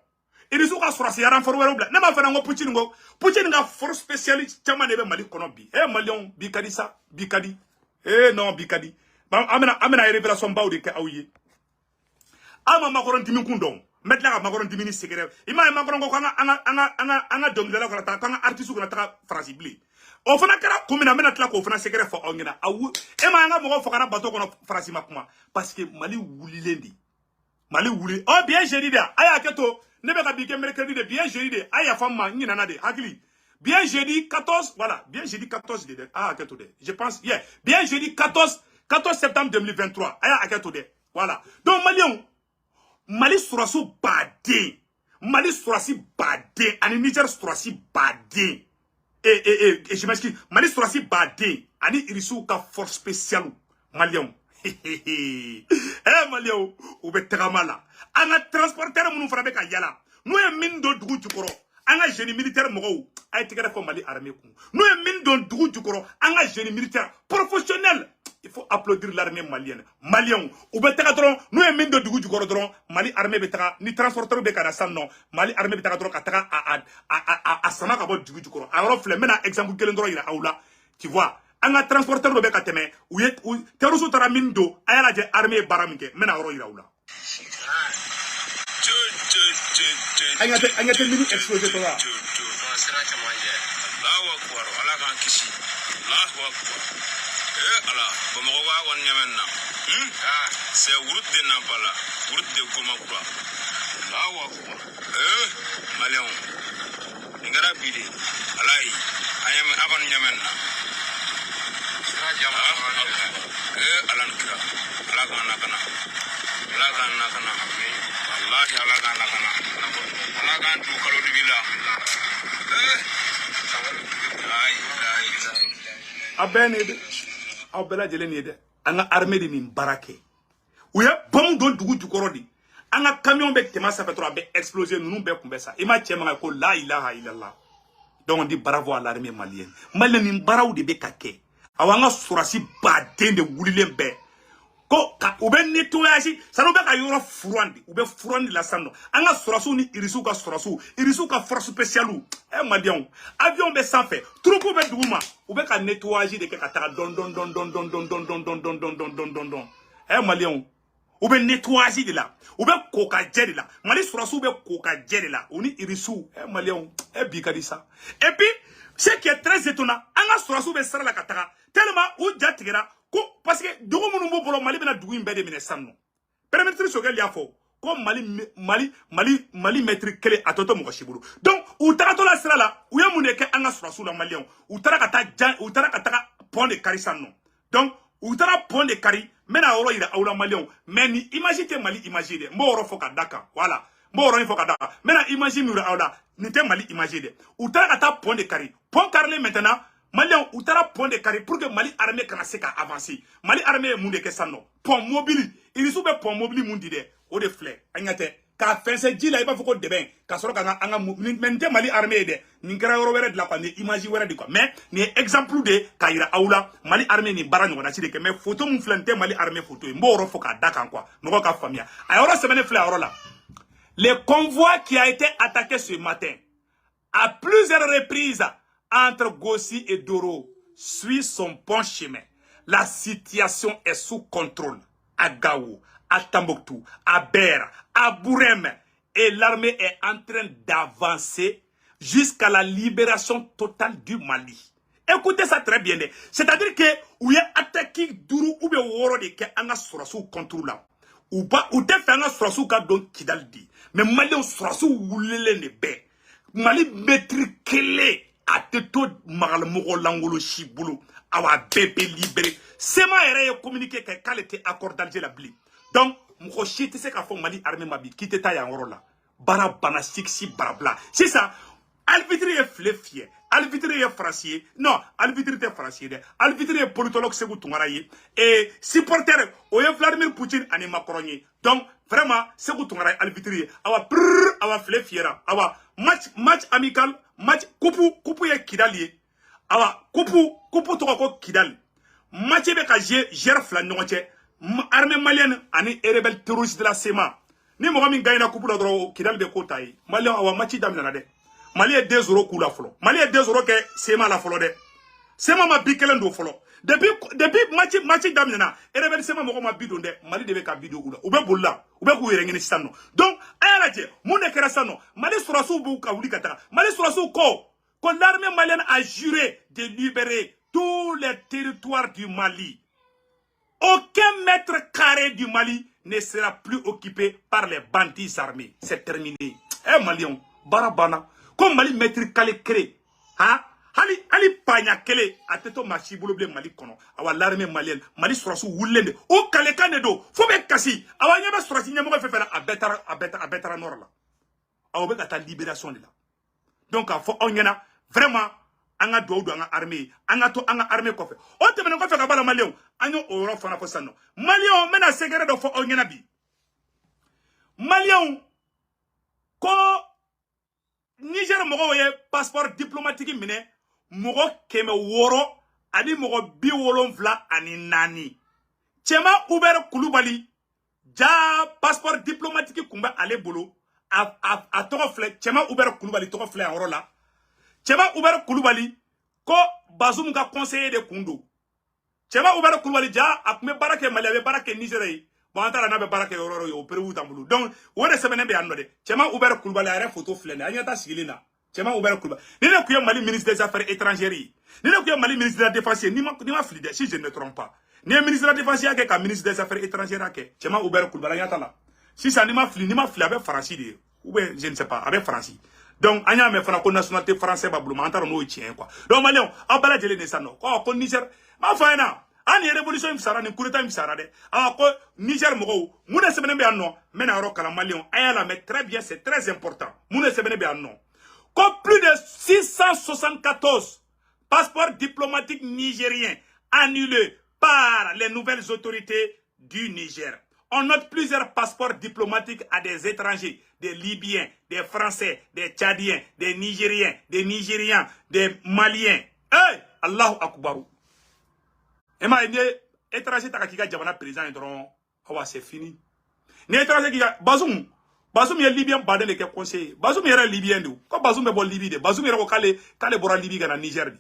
irisiw ka sɔrɔsi renfort wɛrɛw bila ne m'a fɔ n ko Poutine ka force spécialiste caman de bɛ Mali kɔnɔ bi Malien bi ka di sa bi ka di non bi ka di an bɛna révélation baw de kɛ aw ye ama makɔrɔn dimi kun dɔn n bɛ tila ka makɔrɔn dimi ni secret i m'a ye makɔrɔn ko an ka dɔnkilidalaw kana taa k'an ka artiste kana taga Faransi bilen o fana kɛra kun min na n bɛna tila k'o fana secret fɔ aw ɲɛna e ma an ka mɔgɔw fagara bateau kɔnɔ Faransi ma kuma parce que Mali wulilen de Mali wuli bien jeudi de a y'a kɛ to ne bɛ ka bi kɛ mercredi de bien jeudi de a yafa n ma n ɲinana de hakili bien jeudi 14 voilà bien jeudi 14 de dɛ a y'a kɛ to dɛ je pense bien jeudi 14 septembre 2023 a y'a kɛ to dɛ voilà donc malien Mali sɔrɔsiw baden Mali surasi badé, ani Niger surasi badé. Et je m'excuse, Mali surasi badé, ani irisu ka force spéciale malien. Malien, ou be tramala. Anga transporteur munu frappe ka yala. Nous y min do dugu jukoro. Anga génie militaire mogo. Ay tigara fo Mali armée ku. Nous y min do dugu jukoro. Anga génie militaire professionnel. Il faut applaudir l'armée malienne. Malien, ou be tagadron, nous y min do dugu jukoro dron. Mali armée betara ni transporteur be kana sam non. Mali armée betagadron kataka a sama ka bo dugu jukoro. Alors flemme na exemple kelen dron ira aula. Tu vois, anga transporteur do be kateme ou terusu tara min do ayala je armée baramike mena ro ira aula. Anya te mini explosé to la. C'est route de Nampala, route de Komakura. Là où Malion, Ningara Bidi, Alai, I am Aban Yamena. Alankira, Alaganakana, Alaganakana, Alaganakana, Alagan to Kalodivilla. Abenede, Abela Jelenede, and armée de Mimbarake. Ou ya bon don dugu jukorodi. Anga camion be tema sa petro be exploser nous be kumbesa. Ima chema ko la ilaha illallah. Donc on dit bravo à l'armée malienne. Malien ni baraou de be kake. Awanga surasi baden de wulile be. Ko ka ube nettoyage, ça no be ka yoro furandi, ube furandi la sando. Anga surasu ni irisu ka force spéciale. Malien, avion be sans fait. Troupe be duma, ube ka nettoyage de ka ta don. Malien, ou bien nettoyer de là, ou bien coca de là, Mali surasu be coca de là, on est irisu, Malien, bikadi ça. Et puis, ce qui est très étonnant, anga surasu be sara la katara, tellement ou jatigera, parce que dogo munu bolo Mali bena douin be de minesanno. Permettez ce qu'elle y a fort, comme Mali maîtrise kele atoto mo shibulu. Donc, ou tarato la sara la, ou ya muneke anga surasu la Malien, ou tarakata pont de Karisano. Donc, ou tara pont de Kari. Mena oro ira aula malion mais ni imagine te Mali imagine mo oro foka daka voilà mo oro foka daka mena imagine ura aula ni te Mali imagine utara kata pont de Kari maintenant malion utara pont de Kari pour que Mali armée kana se ka avancer Mali armée munde ke sanno pont mobile il sou be pont mobile mundi de o de flé anyate ka fense dila iba foko de ben ka soro ka anga mente Mali armée de ni kra oro wéré de la quoi ni imagine wéré de quoi mais ni exemple de kaira aula Mali armée ni bara ngona ci de mais photo mun flante Mali armée photo mbo oro foka daka quoi no ka famia ay oro semaine flé oro là le convoi qui a été attaqué ce matin à plusieurs reprises entre Gossi et Doro suit son bon chemin. La situation est sous contrôle à Gao, à Tambouctou, à Ber, à Bourem. Et l'armée est en train d'avancer jusqu'à la libération totale du Mali. Écoutez ça très bien. C'est-à-dire que où il y a attaqué Dourou ou bien Woro de Kanga sous contrôle là. Ou pas, ou te fait un sous donc Kidaldi. Mais Mali on sous oulele ne bé. Mali maîtrise kele a teto magalmogo langolo shibulu. Awa bébé libéré. C'est ma erreur communiqué qu'elle était accordée d'Alger la bli. Donc, mon chien, tu sais qu'à fond Mali armée mabi, qui te taille en là. Barabana, sixi, barabla. C'est ça. Alvitri est fléfier. Alvitri est francier. Non, Alvitri est francier. Alvitri est politologue, c'est vous tout et supporter, oye Vladimir Poutine, ani Macroni. Donc, vraiment, c'est vous tout Alvitri. Awa brrr, awa fléfiera. Awa match amical, match kupu ye kidali. Awa kupu toko kidali. Match beka gère flan nonche. Armée malienne, ani rebelle terroriste de la SEMA. Ni mohamin gaina kupu la dro kidali be kotai. Malien awa match damna de. Mali est 2 euros coup la folo. Mali est 2 euros que SEMA la folo de. SEMA ma bikelen do folo. Depuis match damna, rebelle SEMA mo ma bidon de. Mali debe ka bidon ou la. Ou be bolla. Ou be ku yerengeni sanno. Donc, ayalaje, monde kera sanno. Mali surasu bu ka wuli kata. Mali surasu ko. Quand l'armée malienne a juré de libérer tous les territoires du Mali. Aucun mètre carré du Mali ne sera plus occupé par les bandits armés. C'est terminé. Eh Malion, barabana. Comme Mali mètre calé cré. Hein? Ali panya kele ateto machi boloble Mali kono. Awa l'armée malienne. Mali surasu wulende. O kale kane do. Faut be kasi. Awa nyaba surasi nyamo fe fera a betara nord la. aw be ka ta libération de la donc a fo onyana vraiment anga do anga armée anga to anga armée ko fe o temene ko fe ka bala malien anyo oro fana fo sanno malien mena secret do fo onyana bi malien ko Niger mogo ye passeport diplomatique mine mogo keme woro ani mogo bi wolonfla ani nani Chema Uber Koulibaly ja passeport diplomatique kumba ale bolo a toko fle Chema Uber Koulibaly toko fle en rola Chema Uber Koulibaly ko Bazoum ka conseiller de Kundo Chema Uber Koulibaly ja akume barake Mali abe barake Nigeria bon antara na be barake yororo yo peru tambulu donc wone sebene be anode Chema Uber Koulibaly are photo fle na anyata sigilina Chema Uber Koulibaly ni ne kuye Mali ministre des affaires étrangères ni ne kuye Mali ministre de la défense ni ma flide si je ne me trompe pas ni ministre de la défense yake ka ministre des affaires étrangères yake Chema Uber Koulibaly anyata la si ça ni ma fli avec français de ou bien je ne sais pas avec français donc anya me fana ko nationalité français ba bluma antara no tien quoi donc malien abala jele ne sanno ko Niger ma faina ani révolution imsara ni coup d'état imsara de ko Niger mo muna sebene be anno mena ro kala malien ayala mais très bien c'est très important muna sebene be anno ko plus de 674 passeports diplomatiques nigériens annulés par les nouvelles autorités du Niger. On note plusieurs passeports diplomatiques à des étrangers, des Libyens, des Français, des Tchadiens, des Nigériens, des Maliens. Hey, Allahu Akbar. Et ma étranger takakika jamana président c'est fini. Ni étranger qui Bazoum est Libyen badé les conseiller. Bazoum est Libyen de. Quand Bazoum est bon Libye de. Bazoum est au kale bora Libye gana Niger de.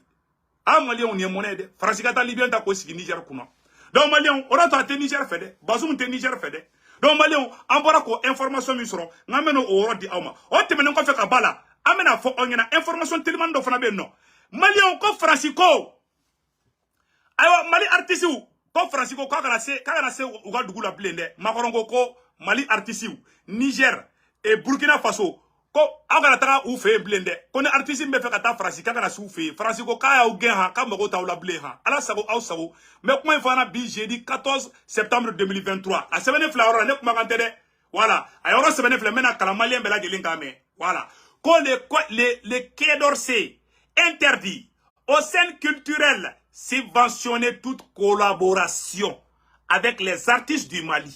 Ah Malien on est monnaie de. France kata Libyen ta ko sigi Niger kuna. Donc Malien on a tenté Niger fait de. Bazoum te Niger fait de. Donc Malien on bora ko information mi soro ngameno o oro di awma. O temene ko fe ka bala. Amena fo onyana information tellement do fana be no. Malien ko France ko. Ayo Mali artiste ko France ko ka se uga dugu la blende. Makorongo ko Mali artiste Niger et Burkina Faso ko agara taka ou fe blende ko ne artiste me fe kata France ka kana su fe France ko ka ya ugen ha ka mako ta la ble ha ala sago au sago mais comment fana bi jeudi 14 septembre 2023 a semaine flower ne kuma kan tede voilà ayoro semaine flower mena kala malien bela de linga me voilà ko les Quai d'Orsay interdit aux scènes culturelles subventionner toute collaboration avec les artistes du Mali,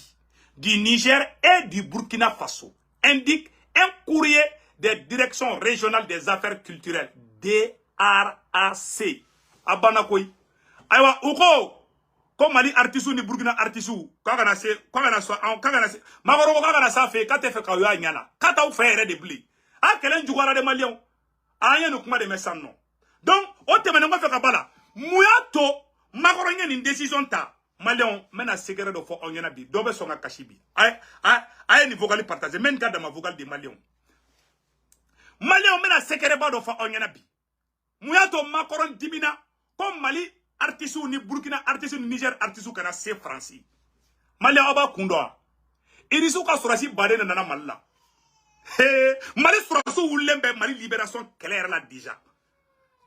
du Niger et du Burkina Faso, indique un courrier des directions régionales des affaires culturelles, DRAC. Abanakoy. Aywa, uko, comme Mali artisu ni Burkina artisu, kagana se, magoro kagana sa fe, kate fe kawya nyana, kata ou fe de bli. A kelen jugara de Malion, a yen ukuma de mesan non. Donc, o temene ngo fe kabala, muyato, magoro nyen une décision ta. Malion, mena secret de fo onyana bi, dobe songa kashibi. Aye ni vocal partagé, men ka dans ma vocal de Malion. Malion mena secret ba do fo onyana bi. Muyato makoron dimina, comme Mali artisu ni Burkina artisu ni Niger artisu kana se français. Malion aba kundoa. Irisu ka surasi bade na nana Malla. Mali surasu ulembe Mali libération claire là déjà.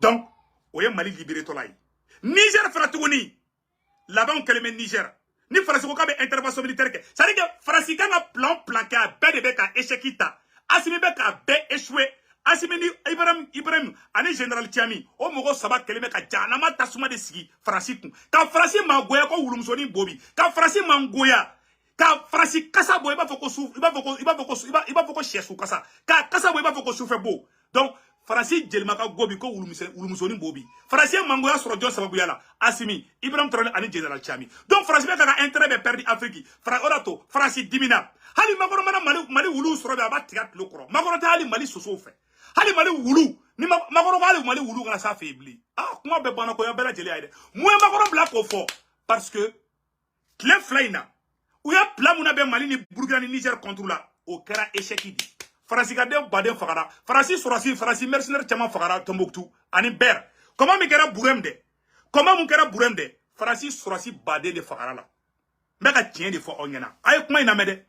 Donc, oye Mali libéré to là. Niger fratugoni. Là-bas, on calme Niger. Ni France ko kabe intervention militaire ke. Ça veut dire que France ka plan planqué à BDB ka échecita. Asimi be ka be échoué. Asimi ni Ibrahim ani général Tiami. O mogo saba keleme ka janama tasuma de sigi France ku. Ka France mangoya ko wulumsoni bobi. Ka France mangoya. Ka France kasa boy ba foko souf, iba foko chesu kasa. Ka kasa boy ba foko soufe bo. Donc Farasi jelmaka gobi ko wulumusoni bobi. Farasi mangoya soro John Sababuyala. Asimi Ibrahim Traoré ani General Chami. Donc Farasi be ka intérêt be perdu Afrique. Orato Farasi dimina. Hali magoro mana Mali wulu soro be abatiga lokoro. Magoro ta hali Mali soso fe. Hali Mali wulu ni magoro hali Mali wulu kana sa faibli. Ah kuma be bana ko ya bela jeli ayde. Moi magoro bla ko fo parce que Clef Flaina ou ya plan muna be Mali ni Burkina ni Niger contre la au kera échec idi. Farasi ka de baden fagara Farasi mercenaire chama fagara Tombouctou ani ber comment mi kera buremde Farasi baden de fagara la meka tien de fo onyana ay kuma ina mede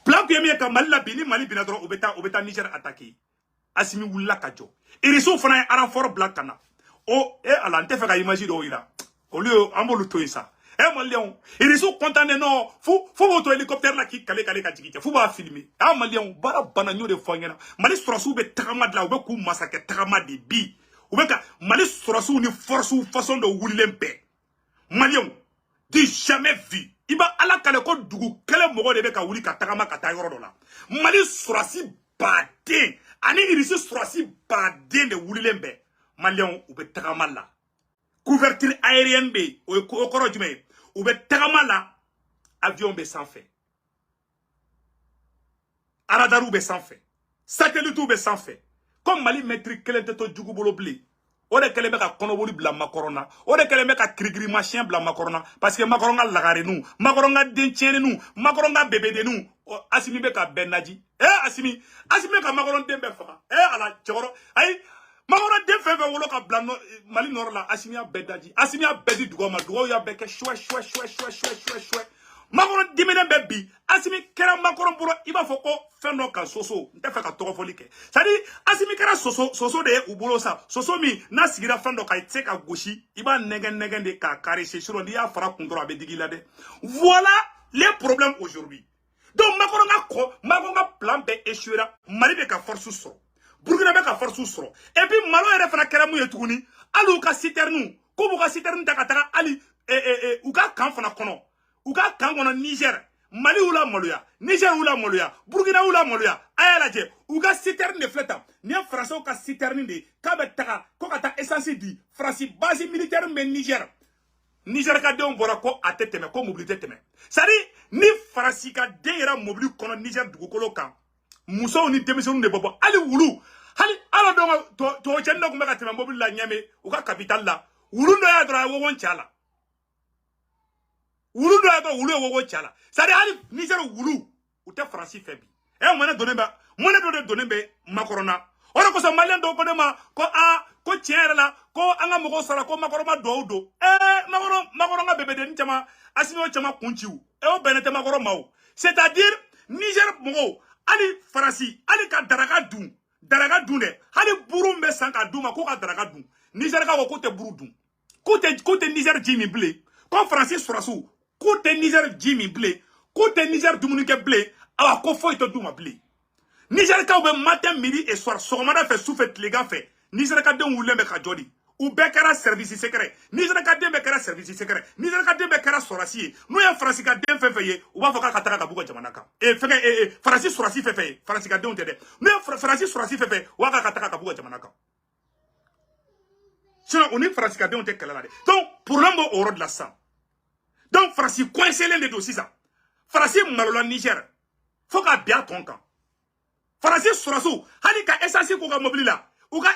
plan que mi ka Mali la bini Mali bina dro obeta Niger attaqué asimi wulla kajo iriso fana renfort black kana o ala nte fe ka image do ira au lieu ambolu to isa Eh malien, ils sont contents non, faut votre hélicoptère là qui calé kajiki, faut pas filmer. Ah malien, bara banagno de fanyana. Mali surasu be tagama de la ube ku masake tagama de bi. Ube ka mali surasu ni force ou façon de wulempe. Malien, dis jamais vu. Iba ala kale ko dugu kele mogo de be ka wuli ka tagama ka ta yoro do la. Mali surasi baden, ani irisi surasi baden de wulembe. Malien ube tagama la. Couverture aérienne be o koro jume ube tagama la avion be sans fait. Aradaru be sans fait. Satellite be sans fait. Comme Mali maîtrise kele to jugu bolo bli. O de kele be ka konoboli bla makorona. O de kele be ka krigri machin bla makorona parce que makoronga lagare nou, makoronga denchene nou, makoronga bébé de nou. Asimi be ka benaji. Asimi ka makoron dembe faka. Ala choro. Ay makoron dem fe wolo ka bla Mali nord la asimia bedaji. Asimia bedi dugoma dugo ya beke choué. Makoron dimene bebi. Asimi kera makoron buro iba foko fendo ka soso. Nte fe ka toko foli ke. Sadi asimi kera soso de ubulo sa. Soso mi na sigira fendo ka itse ka goshi. Iba negen de ka karishe shiro ndi ya fara kundro abedigi la de. Voilà les problèmes aujourd'hui. Donc makoronga plan be échouera. Mali be ka force so. Burkina be ka force so. Et puis malo ere fana kera mu yetuguni. Alu ka citerne. Ko bu ka citerne taka ali uka kan fana kono. Uka kan kono Niger. Mali ula moluya, Niger ula moluya, Burkina ula moluya. Ayalaje, uga citerne de fleta. Ni français uka citerne de kabe taka ko kata essence di France base militaire mais Niger. Niger ka de on bora ko ateteme ko mobilité teme. Sadi ni France ka de era mobili kono Niger dugukolo kan. Muso ni demisonu de bobo ali wulu. Hali ala donga to jenna ko meka teme mobili la nyame uka capital la. Wulu no ya dra wo won chala. Wulu do yato wulu wo chala. Sadi ali Niger wulu ute France febi. Mona donne be makorona. Ora ko so Malien do ko dema ko tiere la ko anga mo ko sala ko makoroma do. Makoroma bebe de nchama asino chama kunchiu. O benete makoroma o. C'est-à-dire Niger mo ali France ali ka daraga dun de. Ali burumbe sanka duma ko ka daraga dun. Niger ka ko te buru dun. Kote Niger jimi ble. Ko France surasu Kote Niger Jimmy Blé, Kote Niger Dumunike Blé, alors qu'on faut te douma Blé. Niger ka oube matin, midi et soir, Soromada fait souffet les gars fait. Niger ka den oule me ka jodi. Ou bekara service secret. Niger ka den bekara service secret. Niger ka den bekara sorasi. Nous y a France ka den fait fait, ou va foka kataka ka buga jamanaka. Et fait Francis sorasi fait fait, France ka den on t'aide. Nous Francis sorasi fait fait, ou va kataka ka buga jamanaka. Sinon on est France ka den on t'aide kalalade. Donc pour l'homme au de la sang. Donc, Francis, coincé l'un des dossiers. Francis, malola Niger. Faut qu'à bien ton camp. Francis, Soraso, Halika, essentiel qu'on a mobile là. Ouga,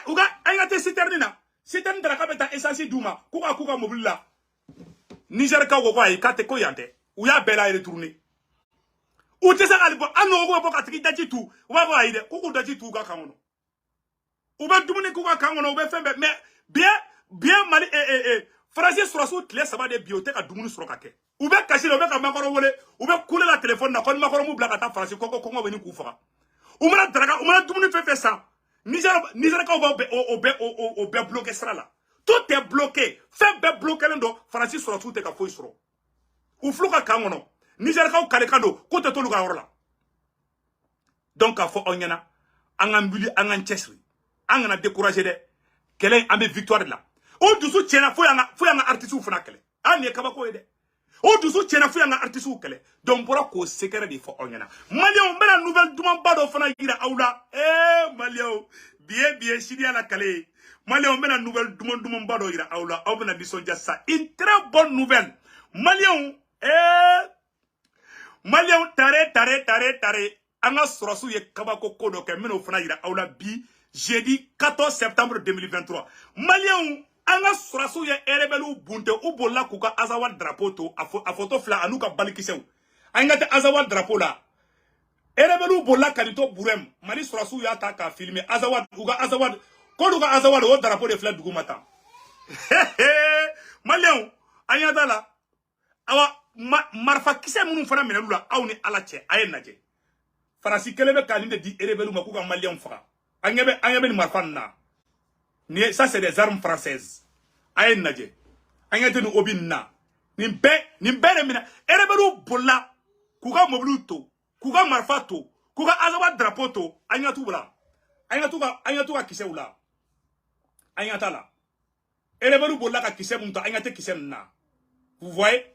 ayate citerne. Citerne de la capitale essentiel d'Ouma. Kuka mobile là. Niger, Kawa, et Kate Koyante. Ou ya bella et retourné. Ou t'es à l'époque, ah non, on va pas t'attendre d'Ajitou. On va voir, Koukou d'Ajitou, Kakamon. Ou va tourner Kouka Kamon, ou va faire, mais bien Mali, Francis Soraso, clé, ça va des bibliothèques à Doumouni sur le caquet. Ou bien cacher le mec à Macron, ou bien couler la téléphone, n'a pas de Macron, ou bien à ta Francis, comment venir Koufara. Ou bien Draga, ou bien Doumouni fait ça. Niger, au bien bloqué ça là. Tout est bloqué. Fait bien bloqué l'endo, Francis Soraso, t'es qu'à fouiller sur. Ou flou qu'à Kamono. Niger, ou Kalekando, côté tout le gars là. Donc, à faux, on y en a. On a mbuli, on a chessri. On a découragé de. Quelle est une victoire là? O dusu tiena fo yanga artisu funa kele ani kabako ede o dusu tiena fo yanga artisu kele donc bora ko secret de fo onyana Malien bela nouvelle duma bado fana gira aula Malien bien sidia la kale Malien bela nouvelle duma bado gira aula o bena bisonja ça une très bonne nouvelle Malien tare anga sorosu ye kabako kodo ke meno fana gira aula bi jeudi 14 septembre 2023 Malien Anga surasu ye erebelu bunte u bolla kuka azawad drapeau to a photo fla anuka balikisew anga te azawad drapeau la erebelu bolla kanito burem mali surasu ya ta ka filmer azawad uga azawad ko duga azawad o drapeau de fla dugu mata Malien anya dala awa marfa kise munu fana menelula awni alache ayenaje farasi kelebe kaninde di erebelu makuka Malien fara anyebe ni marfa na ça c'est des armes françaises. Ayen nadje. Anyate no obinna. Nimbe de mina. Erebelu bola. Kuga moblu to. Kuga marfa to. Kuga azawa drapeau to. Anyatu bula. Anyatu ka kise ula. Anyata la. Erebelu bola ka kise munta. Anyate kise mna. Vous voyez?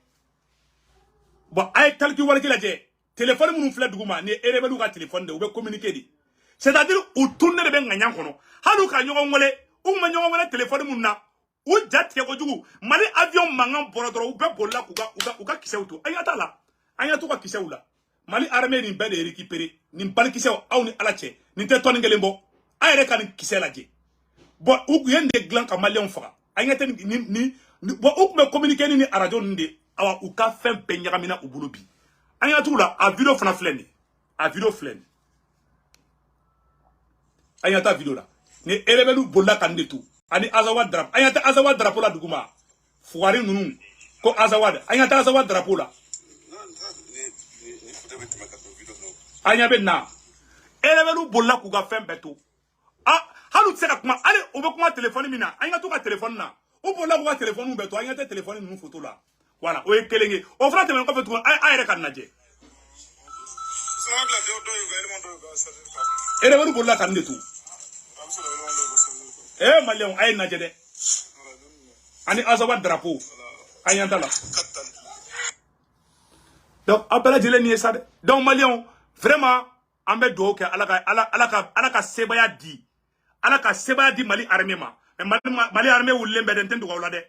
Bon, aye calcul wala la je. Téléphone moun flè duguma. Ni erebelu ka téléphone de. Ou be communiquer di. C'est-à-dire, ou tourne de ben ganyan kono. Hanou ka nyogon wale. Ou ma nyogon wale téléphone moun na. Ou jat ke ko jugu. Mali avion mangan borodoro. Ou be bola kuga kise uto. Anyata la. Anyatu ka kise ula. Mali armée ni ben de récupérer. Ni mbali kise ou ni alache. Ni te toan ngelembo. Ayere ka ni kise la je. Bon, ou yende glan ka mali on fera. Anyate ni bon, ou me communiquer ni radio ni awa ou ka fem penyagamina ou bulubi. Anyatu la a video fana fleni. A video fleni. Anyata video la. Ni erebelu bola kandetu. Ani azawad drap. Anyata azawad drapo la duguma. Fuari nunu. Ko azawad. Anyata azawad drapo la. Anyabe na. Erebelu bola kuga fem beto. Ah, halu tseka kuma. Ale obe kuma telefoni mina. Anyatu ka telefoni na. Ou bola kuga telefoni beto. Anyata telefoni nunu photo la. Voilà, oye kelenge. O fra te men ko fetu ayere kan naje. Erebelu bola kandetu. Malion ay naje de. Ani azawad drapeau. Ayanta la. Donc appela jele ni ça de. Donc Malion vraiment ambe do ke alaka sebaya di. Alaka sebaya di Mali armée ma. Mali armée wulembe den tendu ko la de.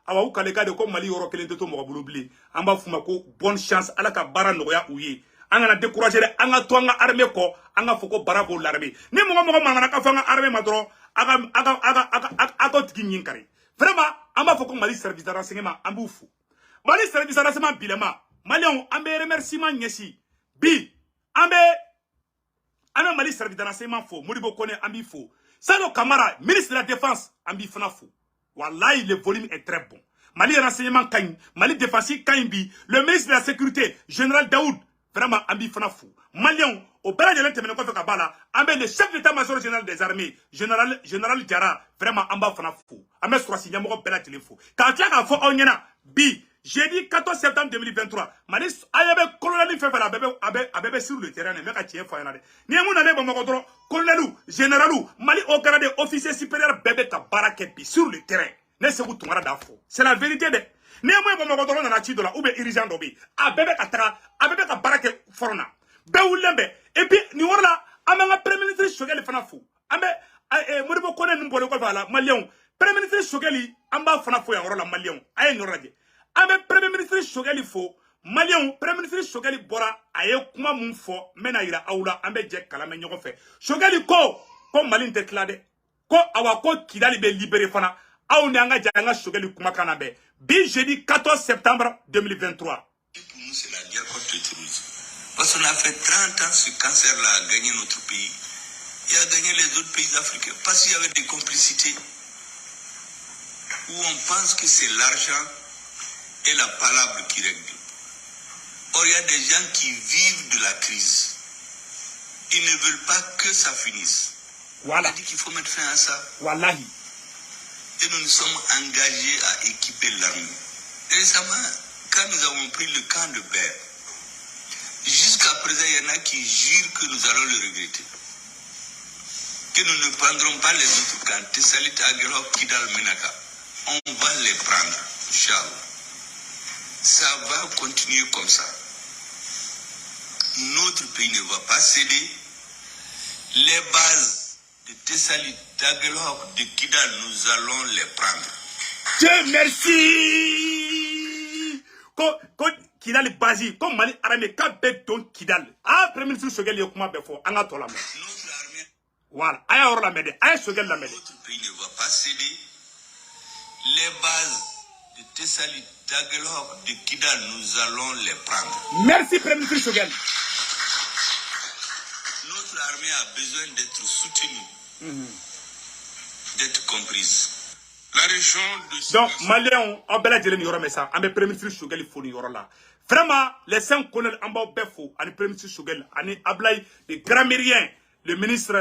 Awa u kale de ko Mali yoro kelen to mo bulubli. Amba fuma ko bonne chance alaka bara no ya uye. Anga décourager de anga to anga armée ko anga foko bara ko l'armée. Ni mo mangana ka fanga armée ma dro aga tiki kari. Vraiment, amba foko Mali service de renseignement amboufu. Mali service de renseignement bilema. Malion ambe remerciement nyesi. Bi ambe Mali service de renseignement fo. Modibo Kone ambi fo. Sano Kamara, ministre de la défense ambi fana fo. Wallahi le volume est très bon. Mali renseignement kain, Mali défensif kain bi. Le ministre de la sécurité général Daoud vraiment ambi fana fo. Malion au bras de l'intermédiaire qu'on fait Kabala, ambe le chef d'état-major général des armées, général Diara, vraiment amba fana fou. Ambe soit signé mon bela téléphone. Quand tu as fait onyena, bi, jeudi 14 septembre 2023, Manis ayabe colonel fait la bébé sur le terrain, mais quand tu es fait là. Ni mon année bon mon colonel général Mali au grade officier supérieur bébé ka barakebi sur le terrain. Ne se vous tombera d'afo. C'est la vérité de. Ni moi bon mon na chi dola ou be irigeant dobi. A bébé ka barake forna. Bewulembe et puis ni wala amanga premier ministre Shogeli fana fou ambe Modibo Kone numbole ko bala Malion premier ministre Shogeli amba fana fou ya wala Malion ay noraje ambe premier ministre Shogeli fo Malion premier ministre Shogeli bora aye kuma mun fo mena ira awula ambe je kala me nyoko fe Shogeli ko Mali déclaré ko awa ko Kidali be libéré fana aw ne anga janga Shogeli kuma kana be bi jeudi 14 septembre 2023. Pour nous c'est la guerre contre le terrorisme. Parce qu'on a fait 30 ans, ce cancer-là a gagné notre pays et a gagné les autres pays africains. Parce qu'il y avait des complicités où on pense que c'est l'argent et la palabre qui règlent. Or, il y a des gens qui vivent de la crise. Ils ne veulent pas que ça finisse. Voilà. On dit qu'il faut mettre fin à ça. Wallahi. Et nous nous sommes engagés à équiper l'armée. Récemment, quand nous avons pris le camp de Ber, jusqu'à présent, il y en a qui jurent que nous allons le regretter. Que nous ne prendrons pas les autres camps. Tessalit, Aguero, Kidal, Menaka. On va les prendre. Inch'Allah. Ça va continuer comme ça. Notre pays ne va pas céder. Les bases de Tessalit, d'Aguero, de Kidal, nous allons les prendre. Dieu merci. Kidal basi comme Mali armée ka beton Kidal a premier ministre Shogeli kuma be fo anga to la me Notre armée, voilà aya or la mede aya Shogeli la mede notre pays ne va pas céder. Les bases de Tessalit, d'Aguelhok, de Kidal, nous allons les prendre. Merci premier ministre Shogeli. Notre armée a besoin d'être soutenue, d'être comprise. La région de Donc Malion obela jeli ni yoro mesa ambe premier ministre Shogeli fo ni yoro la. Vraiment les 5 colonels en bas befo ani premier ministre Shogeli ani Ablaye les grammairiens le ministre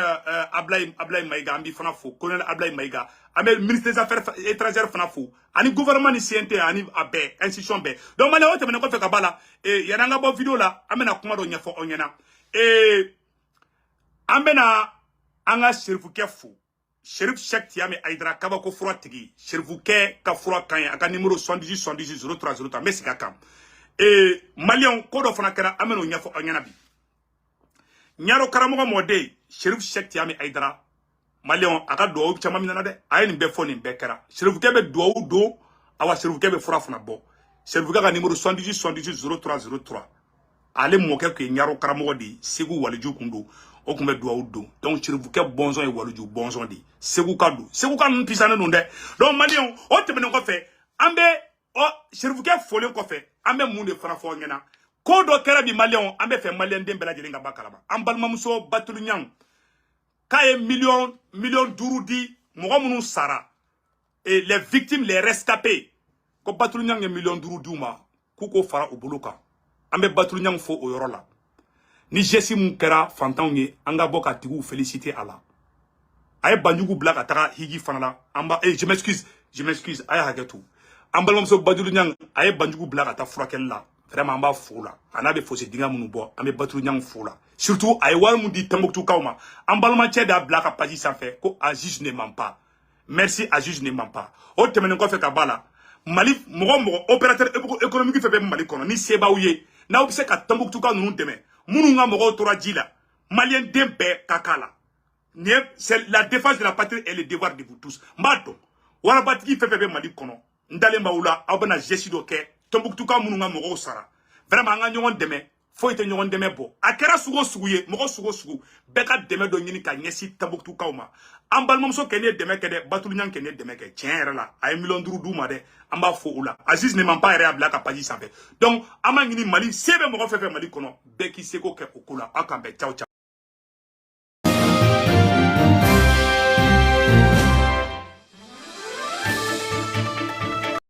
Ablaye Maïga, Ambi Fanafo, colonel Ablaye Maïga, le ministre des Affaires étrangères Fanafo, ani gouvernement ni CNT, ani abe, institution B. Donc, malé wote mene ko fe kabala, et yananga bo vidéo là, amena kuma do nyafo onyana. Et amena anga Cherifouke fou. Cherif Cheikh Tiame Aïdra kaba ko fura tigi. Cherifouke ka fura kanya, aka numéro 78 78 03 03, merci kakam. Et Malion, kodo fana kera, amena nyafo onyana bi. Nyaro karamoga mode, Cherif Cheikh Tiame Aïdra, Malion, aka do chama minana de, ayen be foni be kera. Cherifouke be do, awa Cherifouke be fura fana bo. Cherifouke ka numéro 78 78 03 03. Ale moke ke nyaro karamoga di, segu waliju kundo. O kumbe do do donc Cherifouke bonzon e waluju bonzon di segu ka pisane no de donc Malion o tebene ko fe ambe o Cherifouke fole ko fe ambe munde fana fo ngena ko do kera bi Malion ambe fe Malien dem bela jelinga bakalaba ambalma muso batulu nyang kaye million duru di mo munu sara et les victimes les rescapés ko batulu nyang e million duru duma kuko fara obuluka ambe batulu nyang fo o yorola ni jesi mun kera fantanw ye anga boka tigu féliciter ala ay banjugu black ataka higi fanala amba je m'excuse ay hagetu ambalom so badulu nyang ay banjugu black ata furakella vraiment amba fula anabe fosse dinga munu bo ambe batulu nyang fula surtout ay wal mun di Tombouctou kauma ambaloma cheda black apaji ça fait ko Aziz ne ment pas merci Aziz ne ment pas o temene ko fe kabala Mali mo opérateur économique fait be Mali kono ni seba uye na obse ka Tombouctou ka nunu deme Moununga moro tora djila. Malien dembe kakala. C'est la défense de la patrie et le devoir de vous tous. Mato. Wala batiki fefe mali kono. Ndale maoula abana jesido ke. Tombouctou ka moununga moro sara. Vraiment nga nyon deme. Faut ite nyon deme bo. Akera sugo suguye. Moro sugo. Beka deme do nyini ka nyesi Tombouctou ka uma. Ambal momso kenye deme kede. Batul nyan kenye deme ke. Tiens la. Aye million duru douma de. Amba fo oula. Aziz ne ment pas réable la kapaji savait. Donc, ama ngini Mali. Sebe moro fefe mali kono. Beki seko ke okula. Akambe. Ciao ciao.